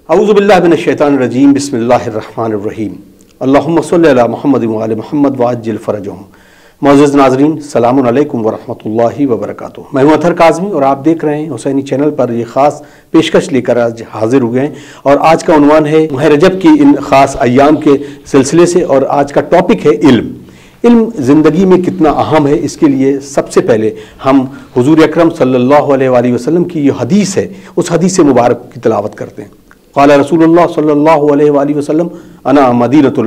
اعوذ باللہ من الشیطان الرجیم بسم اللہ الرحمن الرحیم اللہم صلی علی محمد وعلی محمد وعجل فرجہم۔ معزز ناظرین، السلام علیکم ورحمۃ اللہ وبرکاتہ۔ میں ہوں اطہر کاظمی اور آپ دیکھ رہے ہیں حسینی چینل پر یہ خاص پیشکش لے کر آج حاضر ہوئے ہیں، اور آج کا عنوان ہے ماہ رجب کی ان خاص ایام کے سلسلے سے، اور آج کا ٹاپک ہے علم۔ علم زندگی میں کتنا اہم ہے، اس کے لیے سب سے پہلے ہم حضور اکرم صلی اللہ علیہ وآلہ وسلم کی یہ حدیث ہے، اس حدیث مبارک کی تلاوت کرتے ہیں۔ قال رسول اللہ صلی اللہ علیہ وآلہ وسلم انا مدینۃ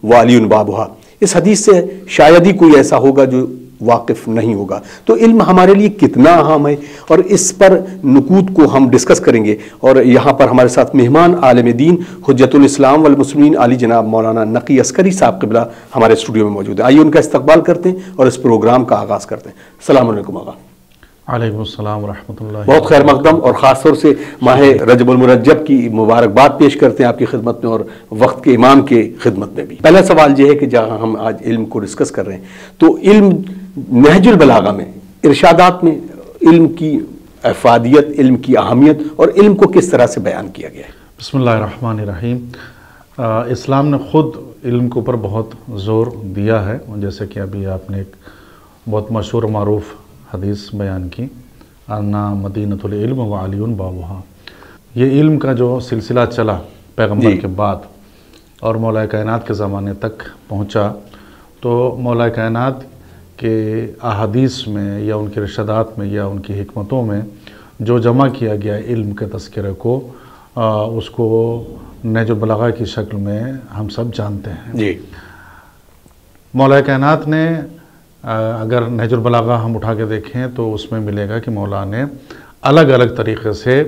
والی بابھا۔ اس حدیث سے شاید ہی کوئی ایسا ہوگا جو واقف نہیں ہوگا۔ تو علم ہمارے لیے کتنا اہم ہے، اور اس پر نکوت کو ہم ڈسکس کریں گے، اور یہاں پر ہمارے ساتھ مہمان عالم دین حجت الاسلام والمسلمین علی جناب مولانا نقی عسکری صاحب قبلہ ہمارے اسٹوڈیو میں موجود ہیں۔ آئیے ان کا استقبال کرتے ہیں اور اس پروگرام کا آغاز کرتے ہیں۔ السلام علیکم آقا۔ علیکم السلام ورحمۃ اللہ۔ بہت خیر مقدم، اور خاص طور سے ماہ رجب المرجب کی مبارکباد پیش کرتے ہیں آپ کی خدمت میں اور وقت کے امام کے خدمت میں بھی۔ پہلا سوال یہ ہے کہ جہاں ہم آج علم کو ڈسکس کر رہے ہیں، تو علم نہج البلاغہ میں ارشادات میں علم کی افادیت، علم کی اہمیت اور علم کو کس طرح سے بیان کیا گیا ہے؟ بسم اللہ الرحمن الرحیم۔ اسلام نے خود علم کے اوپر بہت زور دیا ہے، جیسے کہ ابھی آپ نے ایک بہت مشہور و معروف حدیث بیان کی، انا مدینۃ العلم وعلی بابھا۔ یہ علم کا جو سلسلہ چلا پیغمبر کے بعد اور مولا کائنات کے زمانے تک پہنچا، تو مولا کائنات کے احادیث میں یا ان کے ارشادات میں یا ان کی حکمتوں میں جو جمع کیا گیا علم کے تذکرے کو، اس کو نہج البلاغہ کی شکل میں ہم سب جانتے ہیں۔ مولا کائنات نے اگر نہج البلاغہ ہم اٹھا کے دیکھیں تو اس میں ملے گا کہ مولا نے الگ الگ طریقے سے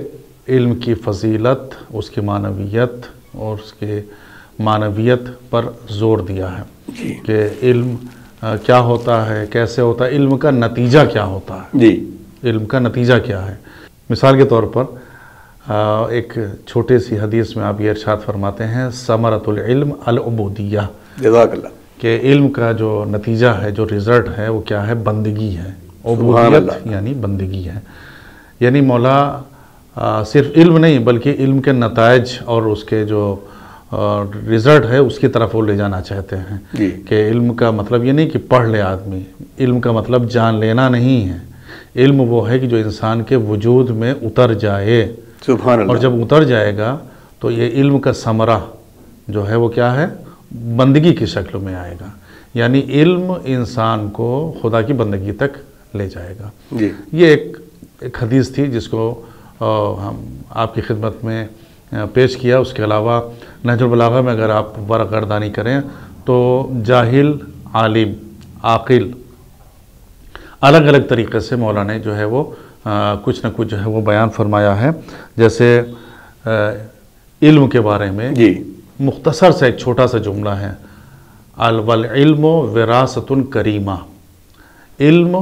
علم کی فضیلت، اس کی معنویت اور اس کے معنویت پر زور دیا ہے کہ علم کیا ہوتا ہے، کیسے ہوتا ہے، علم کا نتیجہ کیا ہوتا ہے، علم کا نتیجہ کیا ہے۔ مثال کے طور پر ایک چھوٹی سی حدیث میں آپ یہ ارشاد فرماتے ہیں، ثمرۃ العلم العبودیہ، جزاک اللہ، کہ علم کا جو نتیجہ ہے، جو رزلٹ ہے، وہ کیا ہے؟ بندگی ہے۔ عبودیت یعنی بندگی ہے، یعنی مولا صرف علم نہیں بلکہ علم کے نتائج اور اس کے جو رزلٹ ہے اس کی طرف وہ لے جانا چاہتے ہیں کہ علم کا مطلب یہ نہیں کہ پڑھ لے آدمی، علم کا مطلب جان لینا نہیں ہے۔ علم وہ ہے کہ جو انسان کے وجود میں اتر جائے، سبحان اللہ، اور جب اتر جائے گا تو یہ علم کا ثمرہ جو ہے وہ کیا ہے؟ بندگی کی شکل میں آئے گا، یعنی علم انسان کو خدا کی بندگی تک لے جائے گا۔ یہ ایک حدیث تھی جس کو ہم آپ کی خدمت میں پیش کیا۔ اس کے علاوہ نہج البلاغہ میں اگر آپ ورق گردانی کریں تو جاہل، عالم، عاقل، الگ الگ طریقے سے مولا نے جو ہے وہ کچھ نہ کچھ جو ہے وہ بیان فرمایا ہے۔ جیسے علم کے بارے میں مختصر سے ایک چھوٹا سا جملہ ہے، والعلم وراثۃ کریمہ، علم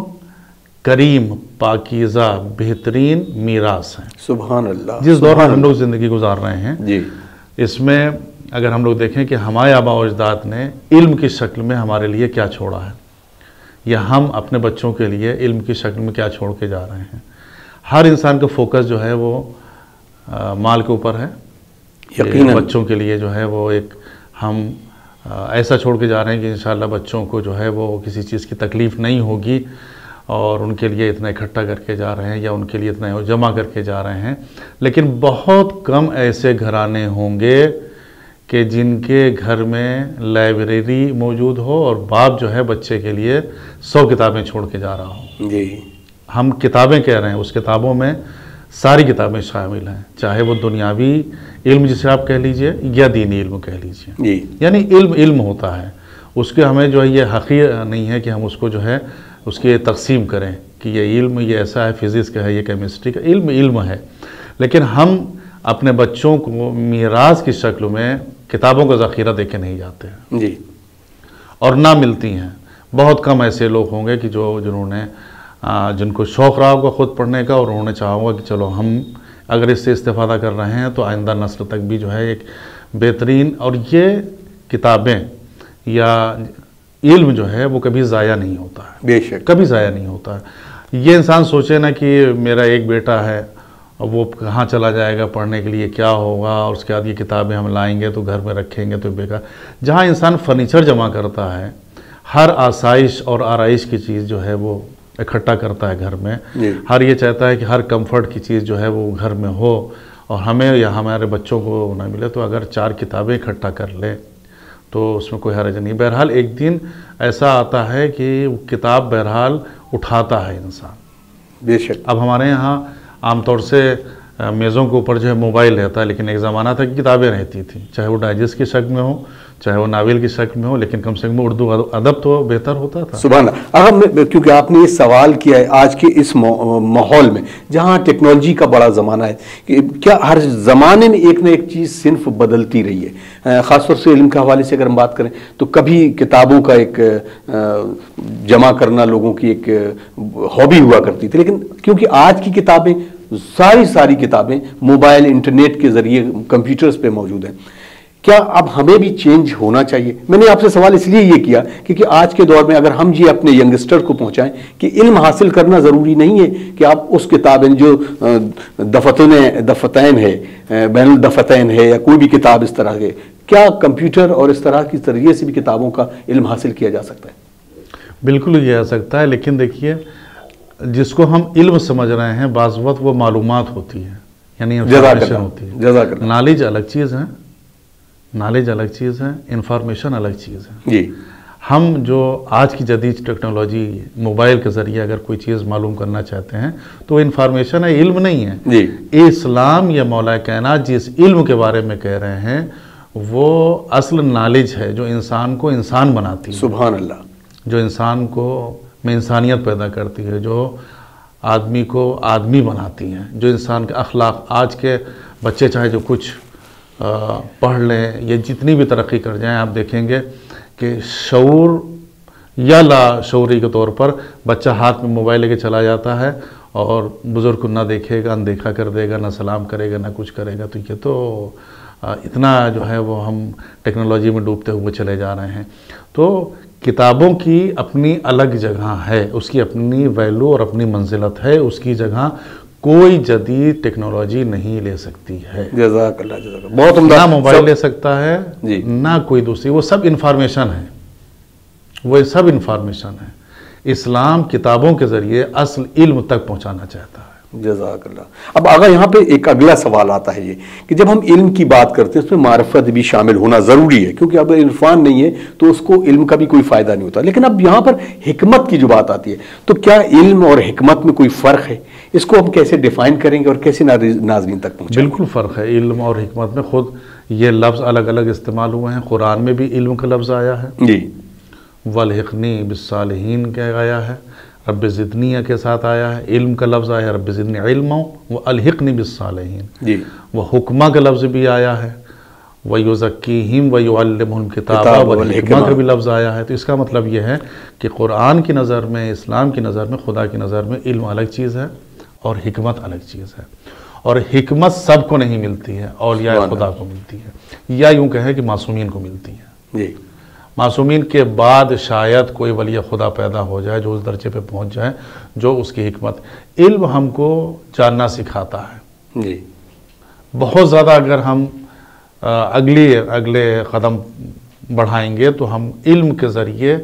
کریم، پاکیزہ، بہترین میراث ہے۔ سبحان اللہ۔ جس دور میں ہم لوگ زندگی گزار رہے ہیں، اس میں اگر ہم لوگ دیکھیں کہ ہمارے آباء و اجداد نے علم کی شکل میں ہمارے لیے کیا چھوڑا ہے، یا ہم اپنے بچوں کے لیے علم کی شکل میں کیا چھوڑ کے جا رہے ہیں۔ ہر انسان کا فوکس جو ہے وہ مال کے اوپر ہے، یقیناً بچوں کے لیے جو ہے وہ ایک ہم ایسا چھوڑ کے جا رہے ہیں کہ انشاءاللہ بچوں کو جو ہے وہ کسی چیز کی تکلیف نہیں ہوگی، اور ان کے لیے اتنا اکٹھا کر کے جا رہے ہیں یا ان کے لیے اتنا جمع کر کے جا رہے ہیں۔ لیکن بہت کم ایسے گھرانے ہوں گے کہ جن کے گھر میں لائبریری موجود ہو اور باپ جو ہے بچے کے لیے 100 کتابیں چھوڑ کے جا رہا ہو۔ ہم کتابیں کہہ رہے ہیں، اس کتابوں میں ساری کتابیں شامل ہیں، چاہے وہ دنیاوی علم جسے آپ کہہ لیجئے یا دینی علم کہہ لیجئے، یعنی علم علم ہوتا ہے، اس کے ہمیں جو ہے یہ حقیر نہیں ہے کہ ہم اس کو جو ہے اس کی تقسیم کریں کہ یہ علم یہ ایسا ہے، فزکس کا ہے، یہ کیمسٹری کا، علم علم ہے۔ لیکن ہم اپنے بچوں کو میراث کی شکل میں کتابوں کا ذخیرہ دے کے نہیں جاتے ہیں، اور نہ ملتی ہیں۔ بہت کم ایسے لوگ ہوں گے کہ جن کو شوق رہا ہوگا خود پڑھنے کا، اور انہوں نے چاہا ہوگا کہ چلو ہم اگر اس سے استفادہ کر رہے ہیں تو آئندہ نسل تک بھی جو ہے ایک بہترین، اور یہ کتابیں یا علم جو ہے وہ کبھی ضائع نہیں ہوتا ہے، بے شک کبھی ضائع نہیں ہوتا ہے۔ یہ انسان سوچے نا کہ میرا ایک بیٹا ہے وہ کہاں چلا جائے گا پڑھنے کے لیے، کیا ہوگا، اور اس کے بعد یہ کتابیں ہم لائیں گے تو گھر میں رکھیں گے تو بیکار. جہاں انسان فرنیچر جمع کرتا ہے، ہر آسائش اور آرائش کی چیز جو ہے وہ اکٹھا کرتا ہے گھر میں، ہر یہ چاہتا ہے کہ ہر کمفرٹ کی چیز جو ہے وہ گھر میں ہو اور ہمیں یا ہمارے بچوں کو نہ ملے، تو اگر 4 کتابیں اکٹھا کر لیں تو اس میں کوئی حرج نہیں. بہرحال ایک دن ایسا آتا ہے کہ وہ کتاب بہرحال اٹھاتا ہے انسان. بے شک. اب ہمارے یہاں عام طور سے میزوں کے اوپر جو ہے موبائل رہتا ہے، لیکن ایک زمانہ تھا کہ کتابیں رہتی تھیں، چاہے وہ ڈائجسٹ کی شکل میں ہو، چاہے وہ ناول کی شکل میں ہو، لیکن کم سے کم اردو ادب تو بہتر ہوتا تھا. سبحان اللہ. کیونکہ آپ نے یہ سوال کیا ہے آج کے اس ماحول میں جہاں ٹیکنالوجی کا بڑا زمانہ ہے، کہ کیا ہر زمانے میں ایک نہ ایک چیز صنف بدلتی رہی ہے. خاص طور سے علم کے حوالے سے اگر ہم بات کریں تو کبھی کتابوں کا ایک جمع کرنا لوگوں کی ایک ہابی ہوا کرتی تھی، لیکن کیونکہ آج کی کتابیں ساری کتابیں موبائل انٹرنیٹ کے ذریعے کمپیوٹرز پہ موجود ہیں. کیا اب ہمیں بھی چینج ہونا چاہیے؟ میں نے آپ سے سوال اس لیے یہ کیا کیونکہ آج کے دور میں اگر ہم یہ اپنے ینگسٹر کو پہنچائیں کہ علم حاصل کرنا ضروری نہیں ہے کہ آپ اس کتابیں جو دفتین ہے، بین الدفتین ہے، یا کوئی بھی کتاب اس طرح کے، کیا کمپیوٹر اور اس طرح کی ذریعے سے بھی کتابوں کا علم حاصل کیا جا سکتا ہے؟ بالکل کیا جا سکتا ہے، لیکن دیکھیے جس کو ہم علم سمجھ رہے ہیں بعض وقت وہ معلومات ہوتی ہے، یعنی انفارمیشن ہوتی ہے. نالج الگ چیز ہے، نالج الگ چیز ہے، انفارمیشن الگ چیز ہے. جی. ہم جو آج کی جدید ٹیکنالوجی موبائل کے ذریعے اگر کوئی چیز معلوم کرنا چاہتے ہیں تو وہ انفارمیشن ہے، علم نہیں ہے. جی. اسلام یا مولا کائنات جس علم کے بارے میں کہہ رہے ہیں وہ اصل نالج ہے جو انسان کو انسان بناتی ہے. سبحان اللہ. جو انسان کو میں انسانیت پیدا کرتی ہے، جو آدمی کو آدمی بناتی ہیں، جو انسان کے اخلاق. آج کے بچے چاہے جو کچھ پڑھ لیں یا جتنی بھی ترقی کر جائیں، آپ دیکھیں گے کہ شعور یا لا شعوری کے طور پر بچہ ہاتھ میں موبائل لے کے چلا جاتا ہے اور بزرگ کو نہ دیکھے گا، اندیکھا کر دے گا، نہ سلام کرے گا، نہ کچھ کرے گا. تو یہ تو اتنا جو ہے وہ ہم ٹیکنالوجی میں ڈوبتے ہوئے چلے جا رہے ہیں. تو کتابوں کی اپنی الگ جگہ ہے، اس کی اپنی ویلو اور اپنی منزلت ہے، اس کی جگہ کوئی جدید ٹیکنالوجی نہیں لے سکتی ہے. جزاک اللہ. جزاک اللہ. بہت عمدہ. نہ موبائل لے سکتا ہے نہ کوئی دوسری، وہ سب انفارمیشن ہے، وہ سب انفارمیشن ہے. اسلام کتابوں کے ذریعے اصل علم تک پہنچانا چاہتا ہے. جزاک اللہ. اب آگا یہاں پہ ایک اگلا سوال آتا ہے یہ کہ جب ہم علم کی بات کرتے ہیں اس میں معرفت بھی شامل ہونا ضروری ہے، کیونکہ اگر عرفان نہیں ہے تو اس کو علم کا بھی کوئی فائدہ نہیں ہوتا. لیکن اب یہاں پر حکمت کی جو بات آتی ہے تو کیا علم اور حکمت میں کوئی فرق ہے؟ اس کو ہم کیسے ڈیفائن کریں گے اور کیسے ناظرین تک پہنچیں؟ بالکل فرق ہے. علم اور حکمت میں خود یہ لفظ الگ الگ استعمال ہوئے ہیں. قرآن میں بھی علم کا لفظ آیا ہے، جی. والحقنی بالصالحین کہا گیا ہے. رب زدنی کے ساتھ آیا ہے، علم کا لفظ آیا ہے، رب زدنی علما والحقنی بالصالحین. جی. وہ حکمہ کا لفظ بھی آیا ہے، وَيُزَكِّيهِمْ وَيُعَلِّمُهُمْ الْكِتَابَ والحکمہ کا بھی لفظ آیا ہے. تو اس کا مطلب یہ ہے کہ قرآن کی نظر میں، اسلام کی نظر میں، خدا کی نظر میں علم الگ چیز ہے اور حکمت الگ چیز ہے. اور حکمت سب کو نہیں ملتی ہے، اولیاء خدا کو ملتی ہے، یا یوں کہیں کہ معصومین کو ملتی ہے. جی. معصومین کے بعد شاید کوئی ولی خدا پیدا ہو جائے جو اس درجے پہ پہنچ جائے جو اس کی حکمت. علم ہم کو جاننا سکھاتا ہے. جی. بہت زیادہ اگر ہم اگلے قدم بڑھائیں گے تو ہم علم کے ذریعے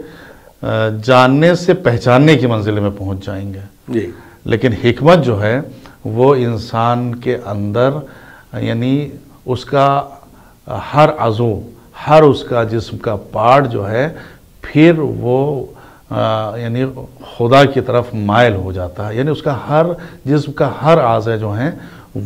جاننے سے پہچاننے کی منزل میں پہنچ جائیں گے. جی. لیکن حکمت جو ہے وہ انسان کے اندر، یعنی اس کا ہر عضو، ہر اس کا جسم کا پارٹ جو ہے پھر وہ یعنی خدا کی طرف مائل ہو جاتا ہے. یعنی اس کا ہر جسم کا ہر اعضاء جو ہیں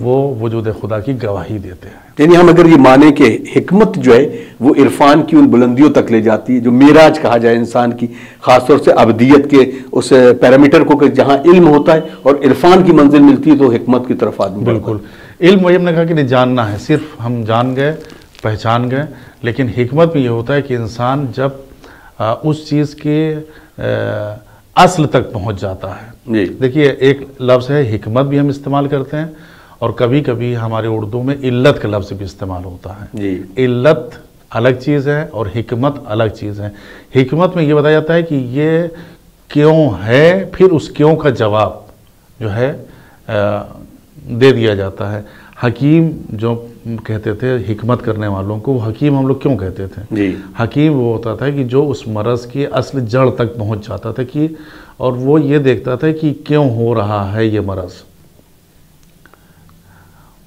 وہ وجود خدا کی گواہی دیتے ہیں. یعنی ہم اگر یہ مانیں کہ حکمت جو ہے وہ عرفان کی ان بلندیوں تک لے جاتی ہے جو معراج کہا جائے انسان کی، خاص طور سے ابدیت کے اس پیرامیٹر کو، کہ جہاں علم ہوتا ہے اور عرفان کی منزل ملتی ہے تو حکمت کی طرف آدمی. بالکل. علم وہی ہم نے کہا کہ نہیں جاننا ہے، صرف ہم جان گئے، پہچان گئے. لیکن حکمت میں یہ ہوتا ہے کہ انسان جب اس چیز کے اصل تک پہنچ جاتا ہے. جی. دیکھیے ایک لفظ ہے حکمت بھی ہم استعمال کرتے ہیں، اور کبھی کبھی ہمارے اردو میں علت کا لفظ بھی استعمال ہوتا ہے. جی. علت الگ چیز ہے اور حکمت الگ چیز ہے. حکمت میں یہ بتایا جاتا ہے کہ یہ کیوں ہے، پھر اس کیوں کا جواب جو ہے دے دیا جاتا ہے۔ حکیم جو کہتے تھے حکمت کرنے والوں کو، وہ حکیم ہم لوگ کیوں کہتے تھے؟ جی، حکیم وہ ہوتا تھا کہ جو اس مرض کی اصل جڑ تک پہنچ جاتا تھا کہ اور وہ یہ دیکھتا تھا کہ کیوں ہو رہا ہے یہ مرض،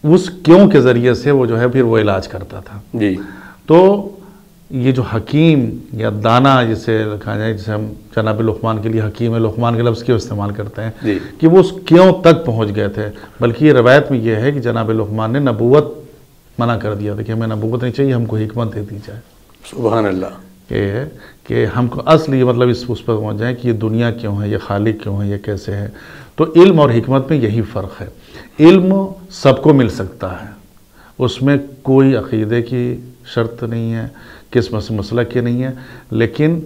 اس کیوں کے ذریعے سے وہ جو ہے پھر وہ علاج کرتا تھا۔ جی، تو یہ جو حکیم یا دانا جسے کہا جائے، جسے ہم جناب لقمان کے لیے حکیم ہے، لقمان کے لفظ کیوں استعمال کرتے ہیں جی، کہ وہ اس کیوں تک پہنچ گئے تھے۔ بلکہ یہ روایت میں یہ ہے کہ جناب لقمان نے نبوت منع کر دیا تھا کہ ہمیں نبوت نہیں چاہیے، ہم کو حکمت دے دی جائے، سبحان اللہ، کہ ہم کو اصل یہ مطلب اس پر پہنچ جائیں کہ یہ دنیا کیوں ہے، یہ خالق کیوں ہے، یہ کیسے ہے۔ تو علم اور حکمت میں یہی فرق ہے۔ علم سب کو مل سکتا ہے، اس میں کوئی عقیدے کی شرط نہیں ہے، قسم سے مسلک کی نہیں ہے، لیکن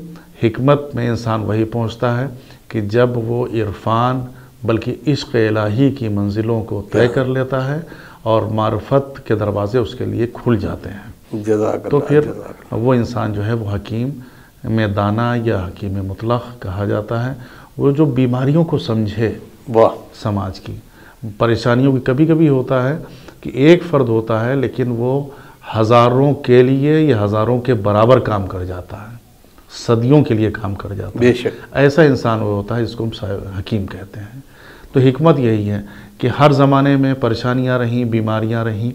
حکمت میں انسان وہی پہنچتا ہے کہ جب وہ عرفان بلکہ عشق الہی کی منزلوں کو طے کر لیتا ہے اور معرفت کے دروازے اس کے لیے کھل جاتے ہیں، جزاک تو اللہ، پھر جزاک اللہ۔ وہ انسان جو ہے وہ حکیم میں دانا یا حکیم مطلق کہا جاتا ہے۔ وہ جو بیماریوں کو سمجھے واہ، سماج کی پریشانیوں کی، کبھی کبھی ہوتا ہے کہ ایک فرد ہوتا ہے لیکن وہ ہزاروں کے لیے یا ہزاروں کے برابر کام کر جاتا ہے، صدیوں کے لیے کام کر جاتا ہے، بے شک، ایسا انسان وہ ہوتا ہے جس کو ہم حکیم کہتے ہیں۔ تو حکمت یہی ہے کہ ہر زمانے میں پریشانیاں رہیں، بیماریاں رہیں،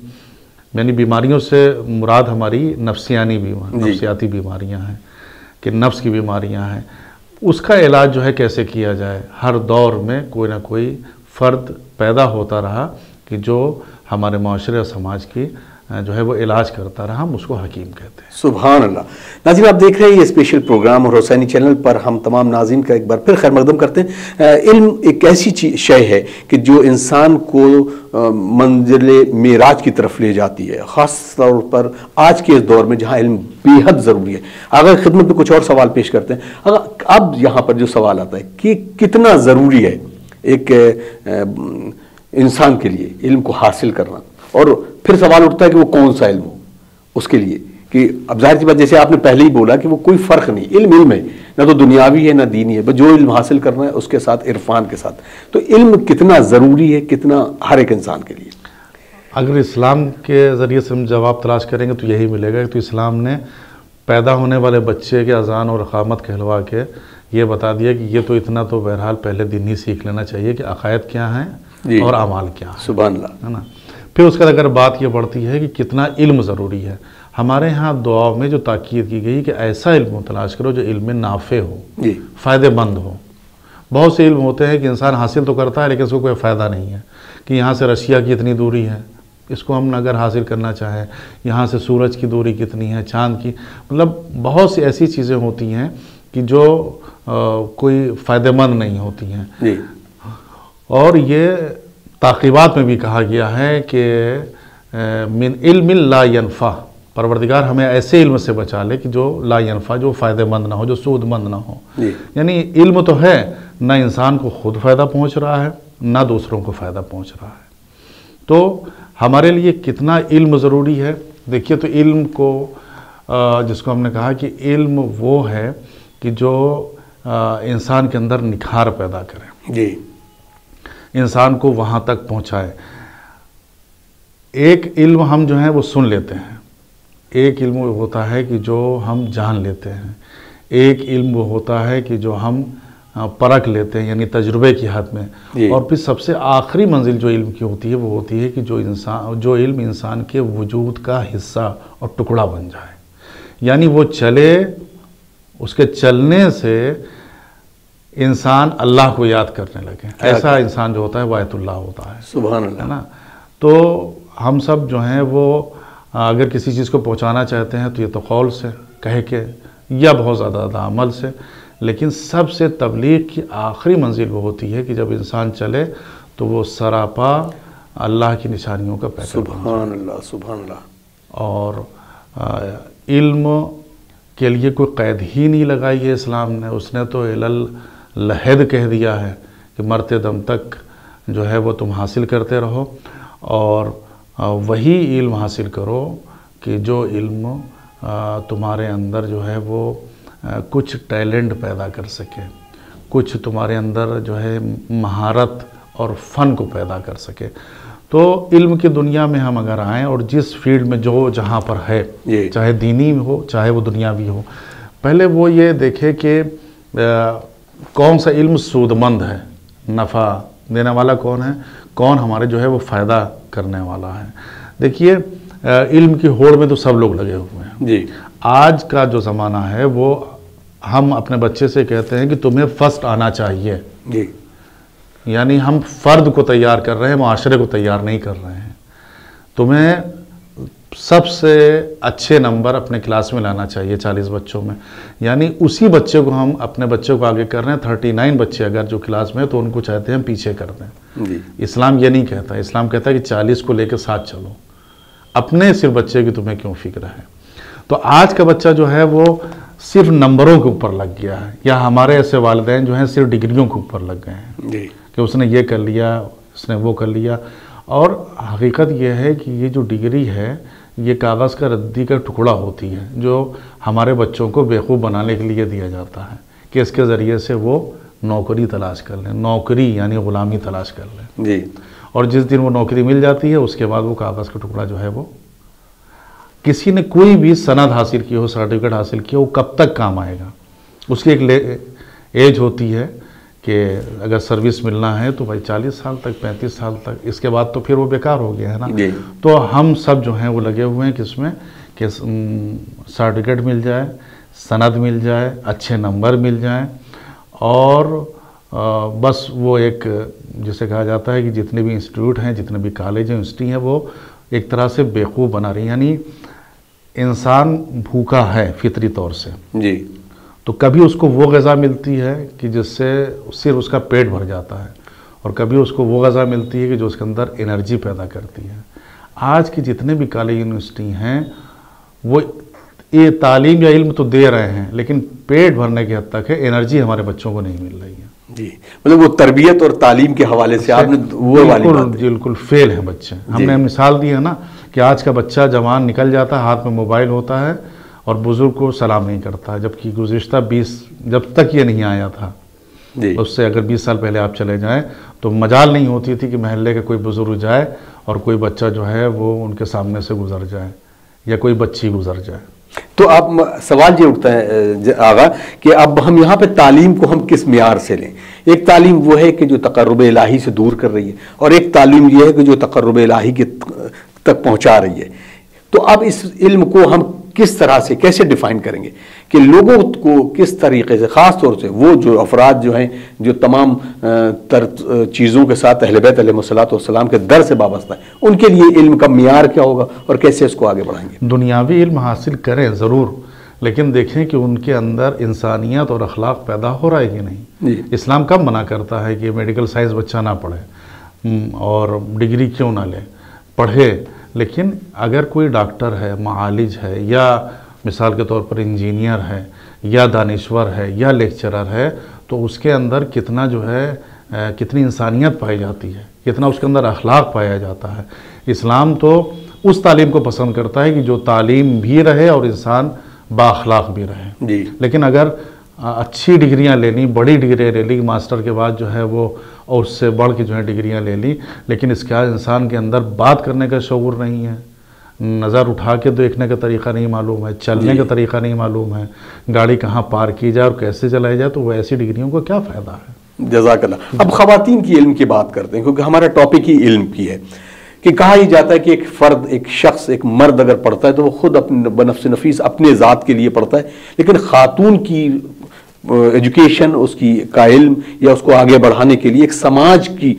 یعنی بیماریوں سے مراد ہماری نفسیاتی بیماریاں ہیں کہ نفس کی بیماریاں ہیں، اس کا علاج جو ہے کیسے کیا جائے۔ ہر دور میں کوئی نہ کوئی فرد پیدا ہوتا رہا کہ جو ہمارے معاشرے اور سماج کی جو ہے وہ علاج کرتا رہا، ہم اس کو حکیم کہتے ہیں۔ سبحان اللہ۔ ناظرین، آپ دیکھ رہے ہیں یہ اسپیشل پروگرام اور حسینی چینل پر ہم تمام ناظرین کا ایک بار پھر خیر مقدم کرتے ہیں۔ علم ایک ایسی شے ہے کہ جو انسان کو منزل معراج کی طرف لے جاتی ہے، خاص طور پر آج کے اس دور میں جہاں علم بے حد ضروری ہے۔ اگر خدمت میں کچھ اور سوال پیش کرتے ہیں، اب یہاں پر جو سوال آتا ہے کہ کتنا ضروری ہے ایک انسان کے لیے علم کو حاصل کرنا، اور پھر سوال اٹھتا ہے کہ وہ کون سا علم ہو اس کے لیے، کہ اب ظاہر سی بات جیسے آپ نے پہلے ہی بولا کہ وہ کوئی فرق نہیں، علم علم ہے، نہ تو دنیاوی ہے نہ دینی ہے، بس جو علم حاصل کرنا ہے اس کے ساتھ عرفان کے ساتھ۔ تو علم کتنا ضروری ہے، کتنا ہر ایک انسان کے لیے؟ اگر اسلام کے ذریعے سے ہم جواب تلاش کریں گے تو یہی ملے گا کہ تو اسلام نے پیدا ہونے والے بچے کے اذان اور اقامت کہلوا کے یہ بتا دیا کہ یہ تو اتنا تو بہرحال پہلے دن ہی سیکھ لینا چاہیے کہ عقائد کیا ہیں اور اعمال کیا ہیں، سبحان اللہ، ہے نا۔ پھر اس کا اگر بات یہ بڑھتی ہے کہ کتنا علم ضروری ہے، ہمارے ہاں دعا میں جو تاکید کی گئی کہ ایسا علم تلاش کرو جو علم نافع ہو، فائدہ مند ہو۔ بہت سے علم ہوتے ہیں کہ انسان حاصل تو کرتا ہے لیکن اس کو کوئی فائدہ نہیں ہے، کہ یہاں سے رشیا کی اتنی دوری ہے، اس کو ہم اگر حاصل کرنا چاہیں، یہاں سے سورج کی دوری کتنی ہے، چاند کی، مطلب بہت سی ایسی چیزیں ہوتی ہیں کہ جو کوئی فائدہ مند نہیں ہوتی ہیں۔ اور یہ تاقیبات میں بھی کہا گیا ہے کہ من علم لا ینفع، پروردگار ہمیں ایسے علم سے بچا لے کہ جو لا ینفع، جو فائدہ مند نہ ہو، جو سود مند نہ ہو۔ یعنی علم تو ہے، نہ انسان کو خود فائدہ پہنچ رہا ہے نہ دوسروں کو فائدہ پہنچ رہا ہے۔ تو ہمارے لیے کتنا علم ضروری ہے، دیکھیے تو علم کو جس کو ہم نے کہا کہ علم وہ ہے کہ جو انسان کے اندر نکھار پیدا کرے، انسان کو وہاں تک پہنچائے۔ ایک علم ہم جو ہیں وہ سن لیتے ہیں، ایک علم وہ ہوتا ہے کہ جو ہم جان لیتے ہیں، ایک علم وہ ہوتا ہے کہ جو ہم پرکھ لیتے ہیں یعنی تجربے کی حد میں، اور پھر سب سے آخری منزل جو علم کی ہوتی ہے وہ ہوتی ہے کہ جو علم انسان کے وجود کا حصہ اور ٹکڑا بن جائے، یعنی وہ چلے، اس کے چلنے سے انسان اللہ کو یاد کرنے لگے، ایسا انسان جو ہوتا ہے وہ آیت اللہ ہوتا ہے، سبحان اللہ، ہے نا۔ تو ہم سب جو ہیں وہ اگر کسی چیز کو پہنچانا چاہتے ہیں تو یہ تو قول سے کہہ کے یا بہت زیادہ عمل سے، لیکن سب سے تبلیغ کی آخری منزل وہ ہوتی ہے کہ جب انسان چلے تو وہ سراپا اللہ کی نشانیوں کا پیکر بن جائے۔ سبحان اللہ، سبحان اللہ۔ اور علم کے لیے کوئی قید ہی نہیں لگائی ہے اسلام نے، اس نے تو لحد کہہ دیا ہے کہ مرتے دم تک جو ہے وہ تم حاصل کرتے رہو، اور وہی علم حاصل کرو کہ جو علم تمہارے اندر جو ہے وہ کچھ ٹیلنٹ پیدا کر سکے، کچھ تمہارے اندر جو ہے مہارت اور فن کو پیدا کر سکے. تو علم کی دنیا میں ہم اگر آئیں اور جس فیلڈ میں جو جہاں پر ہے, چاہے دینی ہو چاہے وہ دنیاوی ہو, پہلے وہ یہ دیکھے کہ کون سا علم سود مند ہے, نفع دینے والا کون ہے, کون ہمارے جو ہے وہ فائدہ کرنے والا ہے. دیکھیے علم کی ہوڑ میں تو سب لوگ لگے ہوئے ہیں. جی. آج کا جو زمانہ ہے وہ ہم اپنے بچے سے کہتے ہیں کہ تمہیں فرسٹ آنا چاہیے. جی. یعنی ہم فرد کو تیار کر رہے ہیں, معاشرے کو تیار نہیں کر رہے ہیں. تمہیں سب سے اچھے نمبر اپنے کلاس میں لانا چاہیے 40 بچوں میں. یعنی اسی بچے کو ہم اپنے بچے کو آگے کر رہے ہیں. 39 بچے اگر جو کلاس میں ہیں تو ان کو چاہتے ہیں ہم پیچھے کر دیں. جی. اسلام یہ نہیں کہتا. اسلام کہتا ہے کہ 40 کو لے کے ساتھ چلو. اپنے صرف بچے کی تمہیں کیوں فکر ہے. تو آج کا بچہ جو ہے وہ صرف نمبروں کے اوپر لگ گیا ہے, یا ہمارے ایسے والدین جو ہیں صرف ڈگریوں کے اوپر لگ گئے ہیں. جی. کہ اس نے یہ کر لیا, اس نے وہ کر لیا. اور حقیقت یہ ہے کہ یہ جو ڈگری ہے یہ کاغذ کا ردی کا ٹکڑا ہوتی ہے جو ہمارے بچوں کو بیوقوف بنانے کے لیے دیا جاتا ہے کہ اس کے ذریعے سے وہ نوکری تلاش کر لیں. نوکری یعنی غلامی تلاش کر لیں. جی. اور جس دن وہ نوکری مل جاتی ہے اس کے بعد وہ کاغذ کا ٹکڑا جو ہے وہ, کسی نے کوئی بھی سند حاصل کی ہو, سرٹیفکیٹ حاصل کی ہو, وہ کب تک کام آئے گا. اس کی ایک ایج ہوتی ہے کہ اگر سروس ملنا ہے تو بھائی 40 سال تک, 35 سال تک, اس کے بعد تو پھر وہ بیکار ہو گیا ہے نا. جی. تو ہم سب جو ہیں وہ لگے ہوئے ہیں کس میں کہ سرٹیفکیٹ مل جائے, سند مل جائے, اچھے نمبر مل جائیں, اور بس وہ ایک جسے کہا جاتا ہے کہ جتنے بھی انسٹیٹیوٹ ہیں, جتنے بھی کالج ہیں, یونیورسٹی ہیں, وہ ایک طرح سے بیوقوف بنا رہی ہیں. یعنی انسان بھوکا ہے فطری طور سے. جی. تو کبھی اس کو وہ غذا ملتی ہے کہ جس سے صرف اس کا پیٹ بھر جاتا ہے, اور کبھی اس کو وہ غذا ملتی ہے کہ جو اس کے اندر انرجی پیدا کرتی ہے. آج کی جتنے بھی کالج یونیورسٹی ہیں وہ یہ تعلیم یا علم تو دے رہے ہیں, لیکن پیٹ بھرنے کی حد تک ہے, انرجی ہمارے بچوں کو نہیں مل رہی ہے. جی. مطلب وہ تربیت اور تعلیم کے حوالے سے آپ نے وہ والی بات بالکل فیل ہیں بچے. ہم نے مثال دی ہے نا کہ آج کا بچہ جوان نکل جاتا ہے, ہاتھ میں موبائل ہوتا ہے اور بزرگ کو سلام نہیں کرتا, جبکہ گزشتہ 20 جب تک یہ نہیں آیا تھا, اس سے اگر 20 سال پہلے آپ چلے جائیں تو مجال نہیں ہوتی تھی کہ محلے کا کوئی بزرگ جائے اور کوئی بچہ جو ہے وہ ان کے سامنے سے گزر جائے یا کوئی بچی گزر جائے. تو اب سوال یہ اٹھتا ہے آغا کہ اب ہم یہاں پہ تعلیم کو ہم کس معیار سے لیں. ایک تعلیم وہ ہے کہ جو تقرب الہی سے دور کر رہی ہے, اور ایک تعلیم یہ ہے کہ جو تقرب الہی کے تک پہنچا رہی ہے. تو اب اس علم کو ہم کس طرح سے کیسے ڈیفائن کریں گے کہ لوگوں کو کس طریقے سے, خاص طور سے وہ جو افراد جو ہیں جو تمام تر چیزوں کے ساتھ اہل بیت علیہ الصلوۃ والسلام کے در سے وابستہ ہیں, ان کے لیے علم کا معیار کیا ہوگا اور کیسے اس کو آگے بڑھائیں گے؟ دنیاوی علم حاصل کریں ضرور, لیکن دیکھیں کہ ان کے اندر انسانیت اور اخلاق پیدا ہو رہا ہے کہ نہیں. جی. اسلام کب منع کرتا ہے کہ میڈیکل سائنس بچہ نہ پڑھے اور ڈگری کیوں نہ لے, پڑھے, لیکن اگر کوئی ڈاکٹر ہے, معالج ہے, یا مثال کے طور پر انجینئر ہے, یا دانشور ہے, یا لیکچرر ہے, تو اس کے اندر کتنا جو ہے کتنی انسانیت پائی جاتی ہے, کتنا اس کے اندر اخلاق پایا جاتا ہے. اسلام تو اس تعلیم کو پسند کرتا ہے کہ جو تعلیم بھی رہے اور انسان بااخلاق بھی رہے. جی. لیکن اگر اچھی ڈگریاں لینی, بڑی ڈگریاں لے لی, ماسٹر کے بعد جو ہے وہ اور اس سے بڑھ کے جو ہے ڈگریاں لے لی, لیکن اس کے بعد انسان کے اندر بات کرنے کا شعور نہیں ہے, نظر اٹھا کے دیکھنے کا طریقہ نہیں معلوم ہے, چلنے کا طریقہ نہیں معلوم ہے, گاڑی کہاں پارک کی جائے اور کیسے چلائی جائے, تو وہ ایسی ڈگریوں کا کیا فائدہ ہے؟ جزاک اللہ. اب خواتین کی علم کی بات کرتے ہیں کیونکہ ہمارا ٹاپک ہی علم کی ہے. کہ کہا یہ جاتا ہے کہ ایک فرد, ایک شخص, ایک مرد اگر پڑھتا ہے تو وہ خود اپنے بنفس نفیس اپنے ذات کے لیے پڑھتا ہے, لیکن خاتون کی ایجوکیشن, اس کی کا علم یا اس کو آگے بڑھانے کے لیے ایک سماج کی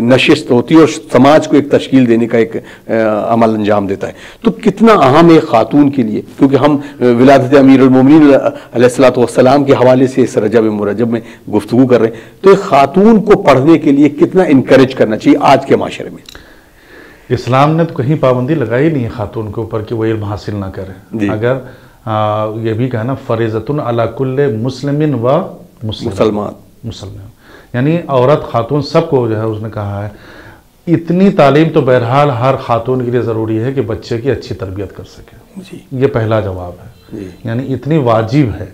نشست ہوتی ہے اور سماج کو ایک تشکیل دینے کا ایک عمل انجام دیتا ہے. تو کتنا اہم ہے خاتون کے لیے, کیونکہ ہم ولادت امیر المومنین علیہ الصلوۃ والسلام کے حوالے سے اس رجب مرجب میں گفتگو کر رہے ہیں, تو ایک خاتون کو پڑھنے کے لیے کتنا انکریج کرنا چاہیے آج کے معاشرے میں؟ اسلام نے تو کہیں پابندی لگائی نہیں ہے خاتون کے اوپر کہ وہ علم حاصل نہ کرے. جی. اگر یہ بھی کہنا فریضۃ علی کل مسلم و مسلمان, یعنی عورت خاتون سب کو جو ہے اس نے کہا ہے. اتنی تعلیم تو بہرحال ہر خاتون کے لیے ضروری ہے کہ بچے کی اچھی تربیت کر سکے. جی. یہ پہلا جواب ہے. جی. یعنی اتنی واجب ہے.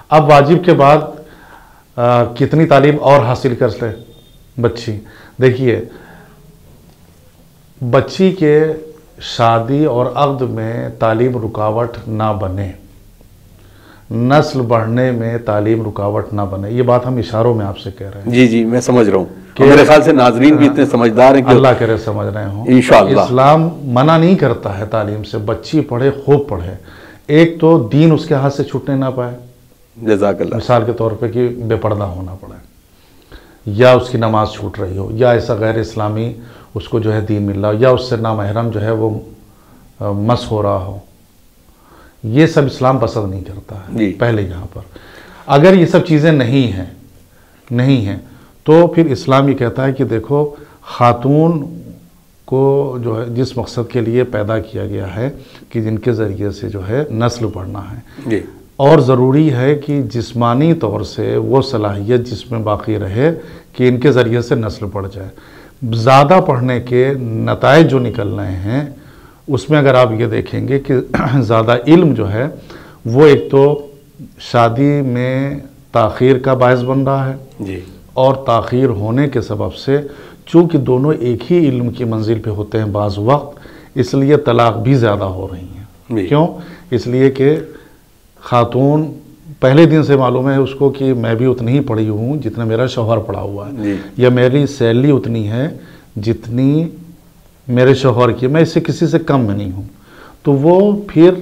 اب واجب کے بعد کتنی تعلیم اور حاصل کر لے, بچی دیکھیے، بچی کے شادی اور عقد میں تعلیم رکاوٹ نہ بنے، نسل بڑھنے میں تعلیم رکاوٹ نہ بنے، یہ بات ہم اشاروں میں آپ سے کہہ رہے ہیں۔ جی جی میں سمجھ رہا ہوں، میرے خیال سے ناظرین بھی اتنے سمجھدار ہیں کہ اللہ کرے سمجھ رہے ہوں۔ انشاءاللہ اسلام منع نہیں کرتا ہے تعلیم سے، بچی پڑھے، خوب پڑھے، ایک تو دین اس کے ہاتھ سے چھوٹنے نہ پائے، جزاک اللہ، مثال کے طور پہ کہ بے پردہ ہونا پڑے، یا اس کی نماز چھوٹ رہی ہو، یا ایسا غیر اسلامی اس کو جو ہے دین مل رہا ہو، یا اس سے نامحرم جو ہے وہ مس ہو رہا ہو، یہ سب اسلام پسند نہیں کرتا ہے۔ پہلے یہاں پر اگر یہ سب چیزیں نہیں ہیں تو پھر اسلام یہ کہتا ہے کہ دیکھو، خاتون کو جو ہے جس مقصد کے لیے پیدا کیا گیا ہے کہ جن کے ذریعے سے جو ہے نسل بڑھنا ہے، اور ضروری ہے کہ جسمانی طور سے وہ صلاحیت جس میں باقی رہے کہ ان کے ذریعے سے نسل بڑھ جائے۔ زیادہ پڑھنے کے نتائج جو نکل رہے ہیں اس میں اگر آپ یہ دیکھیں گے کہ زیادہ علم جو ہے وہ ایک تو شادی میں تاخیر کا باعث بن رہا ہے، اور تاخیر ہونے کے سبب سے چونکہ دونوں ایک ہی علم کی منزل پہ ہوتے ہیں بعض وقت، اس لیے طلاق بھی زیادہ ہو رہی ہیں۔ کیوں؟ اس لیے کہ خاتون پہلے دن سے معلوم ہے اس کو کہ میں بھی اتنی ہی پڑھی ہوں جتنا میرا شوہر پڑھا ہوا ہے، یا میری سیلری اتنی ہے جتنی میرے شوہر کی، میں اس سے کسی سے کم میں نہیں ہوں، تو وہ پھر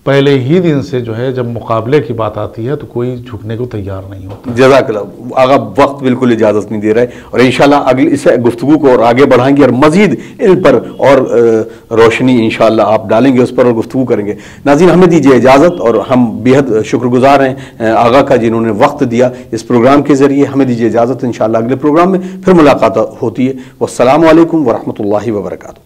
پہلے ہی دن سے جو ہے جب مقابلے کی بات آتی ہے تو کوئی جھکنے کو تیار نہیں ہوتا۔ جزاک اللہ۔ آغا وقت بالکل اجازت نہیں دے رہے، اور انشاءاللہ اگلی اس گفتگو کو اور آگے بڑھائیں گے، اور مزید علم پر اور روشنی انشاءاللہ آپ ڈالیں گے اس پر اور گفتگو کریں گے۔ ناظرین ہمیں دیجیے اجازت، اور ہم بیحد شکر گزار ہیں آغا کا جنہوں نے وقت دیا اس پروگرام کے ذریعے۔ ہمیں دیجیے اجازت، انشاءاللہ اگلے پروگرام میں پھر ملاقات ہوتی ہے۔ والسلام علیکم ورحمۃ اللہ وبرکاتہ۔